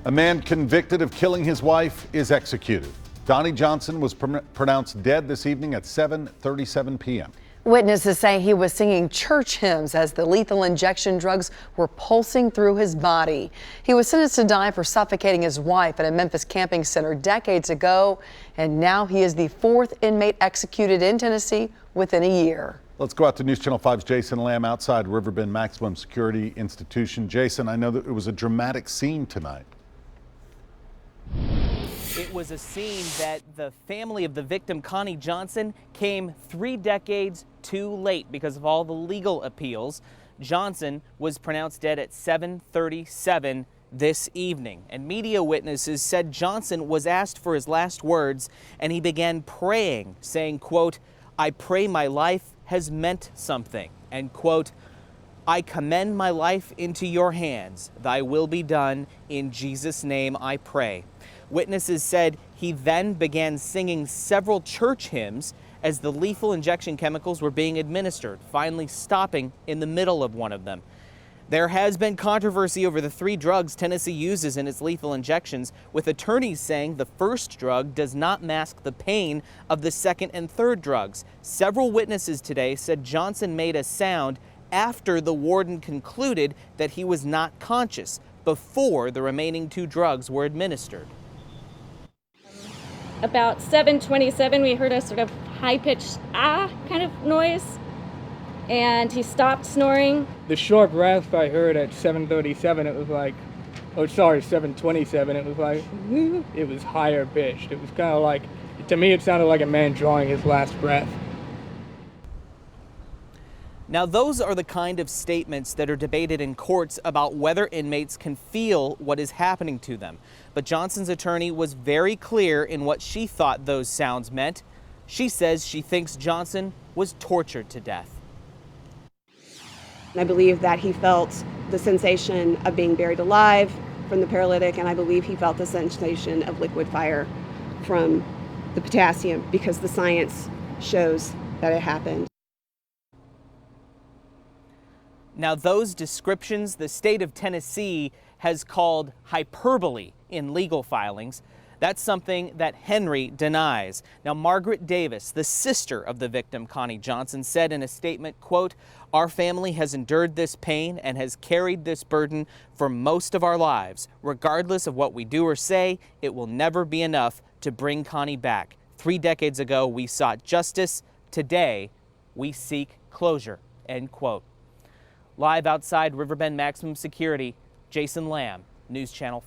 A man convicted of killing his wife is executed. Donnie Johnson was pronounced dead this evening at 7:37 p.m. Witnesses say he was singing church hymns as the lethal injection drugs were pulsing through his body. He was sentenced to die for suffocating his wife at a Memphis camping center decades ago, and now he is the fourth inmate executed in Tennessee within a year. Let's go out to News Channel 5's Jason Lamb outside Riverbend Maximum Security Institution. Jason, I know that it was a dramatic scene tonight. It was a scene that the family of the victim, Donnie Johnson, came 3 decades too late because of all the legal appeals. Johnson was pronounced dead at 7:37 this evening, and media witnesses said Johnson was asked for his last words, and he began praying, saying, quote, "I pray my life has meant something," and quote, "I commend my life into your hands. Thy will be done. In Jesus' name I pray." Witnesses said he then began singing several church hymns as the lethal injection chemicals were being administered, finally stopping in the middle of one of them. There has been controversy over the 3 drugs Tennessee uses in its lethal injections, with attorneys saying the first drug does not mask the pain of the second and third drugs. Several witnesses today said Johnson made a sound after the warden concluded that he was not conscious, before the remaining 2 drugs were administered. About 7:27, we heard a sort of high-pitched ah kind of noise, and he stopped snoring. The short rasp I heard at 7:37, it was like, 7:27, it was like, it was higher pitched. It was kind of like, to me it sounded like a man drawing his last breath. Now, those are the kind of statements that are debated in courts about whether inmates can feel what is happening to them. But Johnson's attorney was very clear in what she thought those sounds meant. She says she thinks Johnson was tortured to death. I believe that he felt the sensation of being buried alive from the paralytic, and I believe he felt the sensation of liquid fire from the potassium, because the science shows that it happened. Now, those descriptions the state of Tennessee has called hyperbole in legal filings. That's something that Henry denies. Now, Margaret Davis, the sister of the victim, Donnie Johnson, said in a statement, quote, "Our family has endured this pain and has carried this burden for most of our lives. Regardless of what we do or say, it will never be enough to bring Donnie back. 3 decades ago, we sought justice. Today, we seek closure," end quote. Live outside Riverbend Maximum Security, Jason Lamb, News Channel 5.